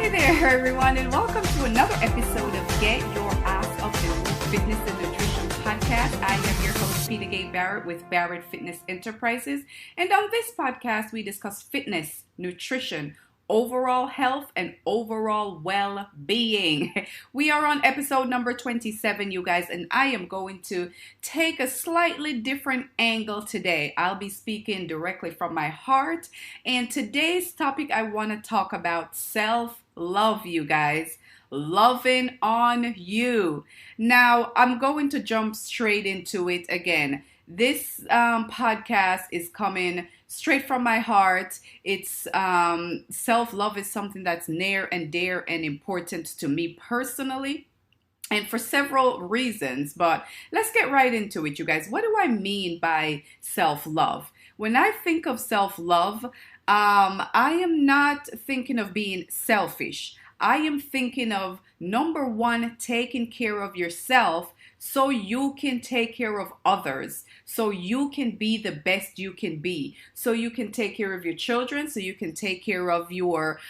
Hi there, everyone, and welcome to another episode of Get Your Ass Up and Move Fitness and Nutrition Podcast. I am your host, Peter Gay Barrett with Barrett Fitness Enterprises, and on this podcast, we discuss fitness, nutrition, overall health, and overall well-being. We are on episode number 27, you guys, and I am going to take a slightly different angle today. I'll be speaking directly from my heart, and today's topic I want to talk about self-love, you guys. Loving on you. Now, I'm going to jump straight into it again. This podcast is coming straight from my heart. It's self-love is something that's near and dear and important to me personally, and for several reasons. But let's get right into it, you guys. What do I mean by self-love? When I think of self-love, I am not thinking of being selfish. I am thinking of, number one, taking care of yourself so you can take care of others, so you can be the best you can be, so you can take care of your children, so you can take care of your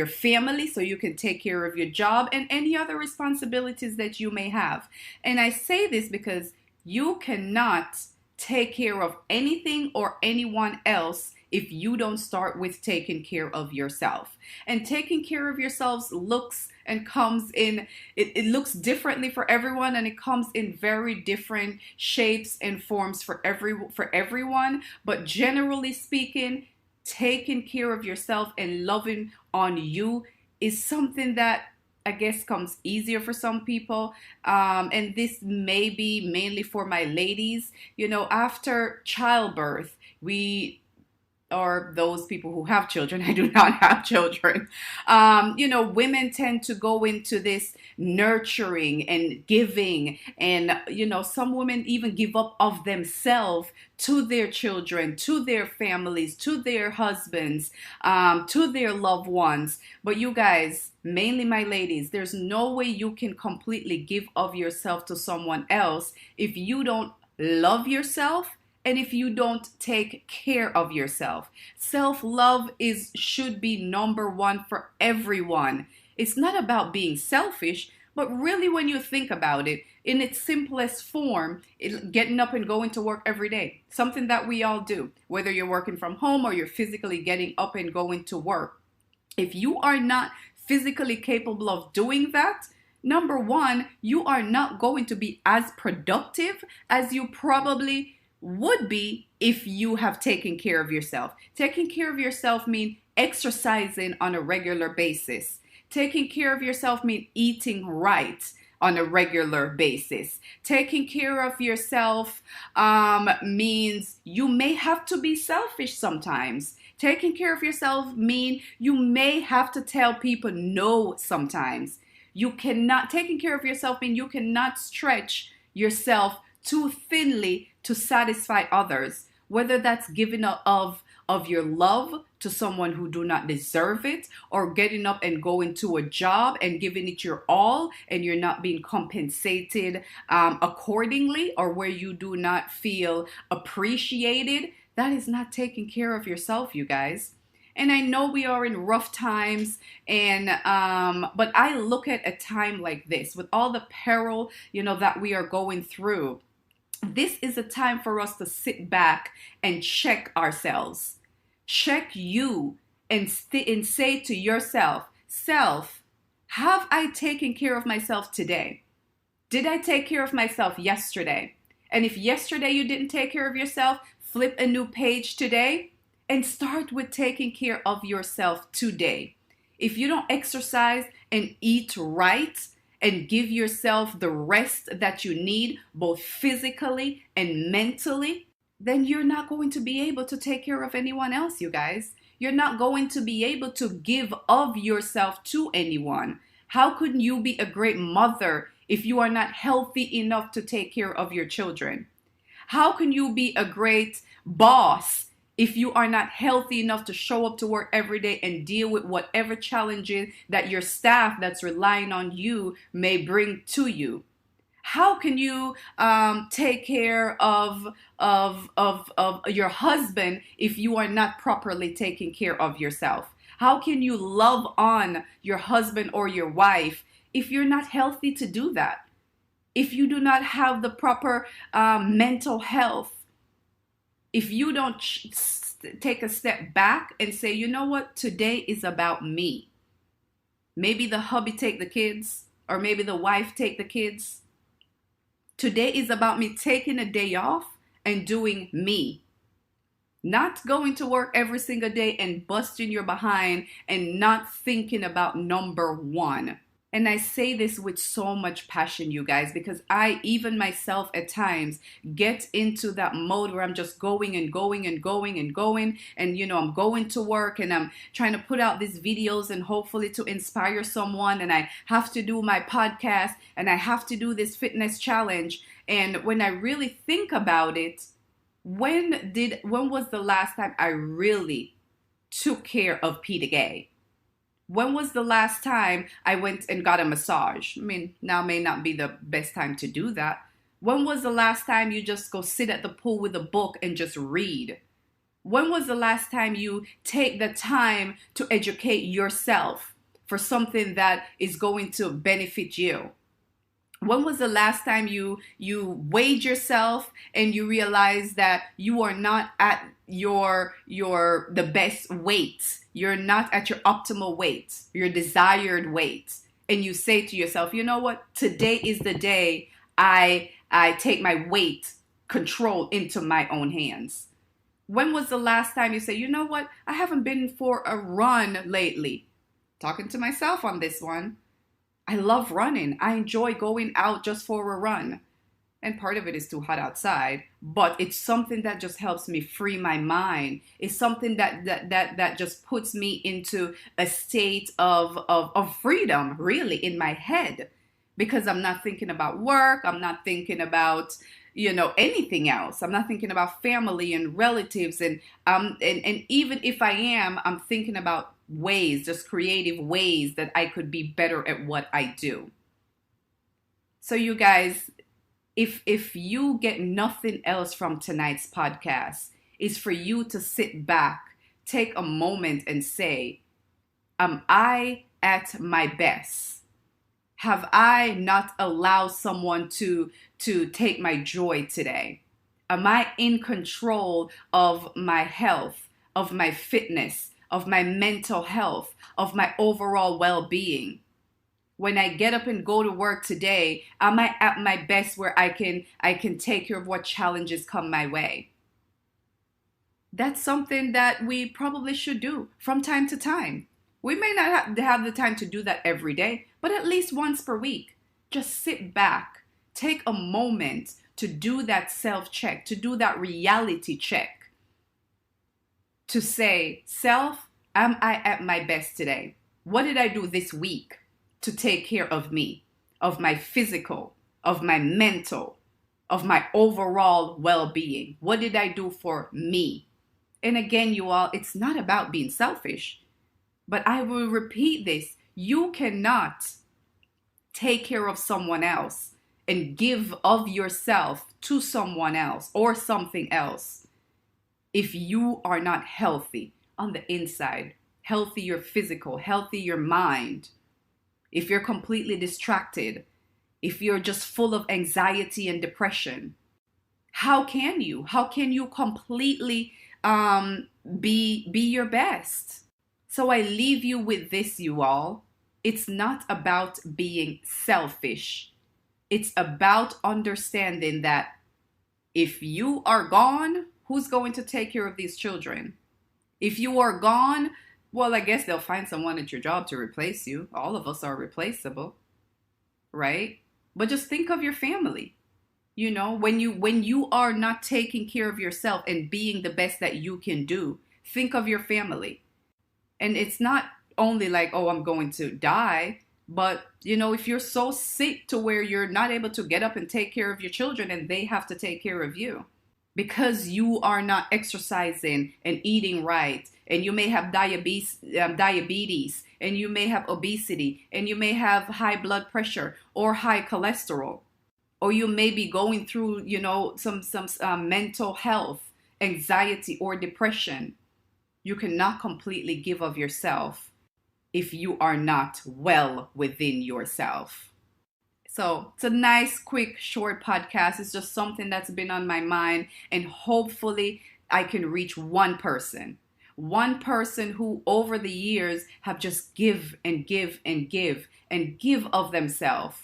family, so you can take care of your job and any other responsibilities that you may have. And I say this because you cannot take care of anything or anyone else if you don't start with taking care of yourself. And taking care of yourselves looks and comes in, it looks differently for everyone, and it comes in very different shapes and forms for everyone. But generally speaking, taking care of yourself and loving on you is something that I guess comes easier for some people. And this may be mainly for my ladies. You know, after childbirth, or those people who have children, I do not have children. Women tend to go into this nurturing and giving, and, some women even give up of themselves to their children, to their families, to their husbands, to their loved ones. But you guys, mainly my ladies, there's no way you can completely give of yourself to someone else if you don't love yourself and if you don't take care of yourself. Self-love should be number one for everyone. It's not about being selfish, but really when you think about it, in its simplest form, getting up and going to work every day, something that we all do, whether you're working from home or you're physically getting up and going to work. If you are not physically capable of doing that, number one, you are not going to be as productive as you probably would be if you have taken care of yourself. Taking care of yourself means exercising on a regular basis. Taking care of yourself means eating right on a regular basis. Taking care of yourself means you may have to be selfish sometimes. Taking care of yourself means you may have to tell people no sometimes. Taking care of yourself means you cannot stretch yourself too thinly to satisfy others, whether that's giving up of your love to someone who do not deserve it, or getting up and going to a job and giving it your all and you're not being compensated accordingly, or where you do not feel appreciated. That is not taking care of yourself, you guys. And I know we are in rough times, but I look at a time like this with all the peril, that we are going through. This is a time for us to sit back and check ourselves. Check you and say to yourself, self, have I taken care of myself today? Did I take care of myself yesterday? And if yesterday you didn't take care of yourself, flip a new page today and start with taking care of yourself today. If you don't exercise and eat right, and give yourself the rest that you need, both physically and mentally, then you're not going to be able to take care of anyone else, you guys. You're not going to be able to give of yourself to anyone. How could you be a great mother if you are not healthy enough to take care of your children? How can you be a great boss if you are not healthy enough to show up to work every day and deal with whatever challenges that your staff that's relying on you may bring to you? How can you take care of your husband if you are not properly taking care of yourself? How can you love on your husband or your wife if you're not healthy to do that? If you do not have the proper mental health, if you don't take a step back and say, you know what, today is about me. Maybe the hubby take the kids, or maybe the wife take the kids. Today is about me taking a day off and doing me. Not going to work every single day and busting your behind and not thinking about number one. And I say this with so much passion, you guys, because I, even myself at times, get into that mode where I'm just going and going and going and going. And, I'm going to work and I'm trying to put out these videos and hopefully to inspire someone. And I have to do my podcast and I have to do this fitness challenge. And when I really think about it, when was the last time I really took care of Peter Gay? When was the last time I went and got a massage? I mean, now may not be the best time to do that. When was the last time you just go sit at the pool with a book and just read? When was the last time you take the time to educate yourself for something that is going to benefit you? When was the last time you weighed yourself and you realized that you are not at the best weight? You're not at your optimal weight, your desired weight. And you say to yourself, you know what? Today is the day I take my weight control into my own hands. When was the last time you say, you know what? I haven't been for a run lately. Talking to myself on this one. I love running. I enjoy going out just for a run. And part of it is too hot outside, but it's something that just helps me free my mind. It's something that just puts me into a state of freedom, really, in my head. Because I'm not thinking about work. I'm not thinking about, anything else. I'm not thinking about family and relatives. And even if I am, I'm thinking about ways, just creative ways that I could be better at what I do. So you guys, if you get nothing else from tonight's podcast, is for you to sit back, take a moment and say, am I at my best? Have I not allowed someone to take my joy today? Am I in control of my health, of my fitness, of my mental health, of my overall well-being? When I get up and go to work today, am I at my best where I can take care of what challenges come my way? That's something that we probably should do from time to time. We may not have the time to do that every day, but at least once per week. Just sit back, take a moment to do that self-check, to do that reality check. To say, self, am I at my best today? What did I do this week to take care of me, of my physical, of my mental, of my overall well-being? What did I do for me? And again, you all, it's not about being selfish, but I will repeat this. You cannot take care of someone else and give of yourself to someone else or something else if you are not healthy on the inside, healthy your physical, healthy your mind. If you're completely distracted, if you're just full of anxiety and depression, how can you completely be your best? So I leave you with this, you all. It's not about being selfish. It's about understanding that if you are gone, who's going to take care of these children? If you are gone, well, I guess they'll find someone at your job to replace you. All of us are replaceable, right? But just think of your family. When you are not taking care of yourself and being the best that you can do, think of your family. And it's not only like, oh, I'm going to die, but if you're so sick to where you're not able to get up and take care of your children and they have to take care of you because you are not exercising and eating right, and you may have diabetes, and you may have obesity, and you may have high blood pressure or high cholesterol, or you may be going through, some mental health, anxiety or depression. You cannot completely give of yourself if you are not well within yourself. So it's a nice, quick, short podcast. It's just something that's been on my mind, and hopefully I can reach one person who over the years have just give and give and give and give of themselves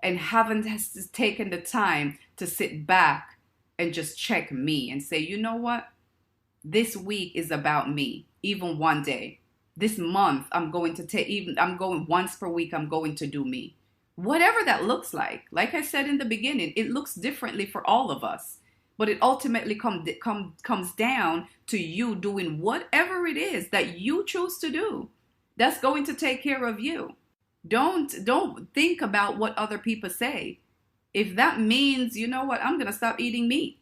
and haven't taken the time to sit back and just check me and say, you know what? This week is about me, even one day. This month, I'm going once per week, I'm going to do me. Whatever that looks like. Like I said in the beginning, it looks differently for all of us. But it ultimately comes down to you doing whatever it is that you choose to do. That's going to take care of you. Don't think about what other people say. If that means, you know what, I'm going to stop eating meat.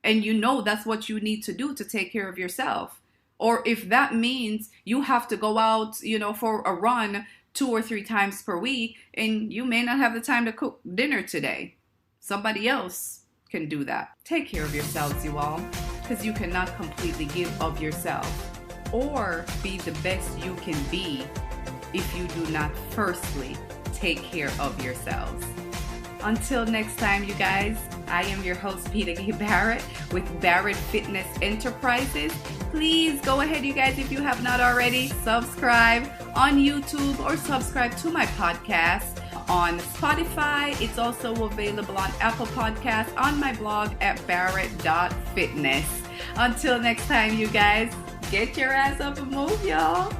And you know that's what you need to do to take care of yourself. Or if that means you have to go out, for a run 2 or 3 times per week, and you may not have the time to cook dinner today. Somebody else can do that. Take care of yourselves, you all, because you cannot completely give of yourself or be the best you can be if you do not firstly take care of yourselves. Until next time, you guys, I am your host, Peter Gay Barrett with Barrett Fitness Enterprises. Please go ahead, you guys, if you have not already, subscribe on YouTube or subscribe to my podcast on Spotify. It's also available on Apple Podcasts, on my blog at barrett.fitness. Until next time, you guys, get your ass up and move, y'all.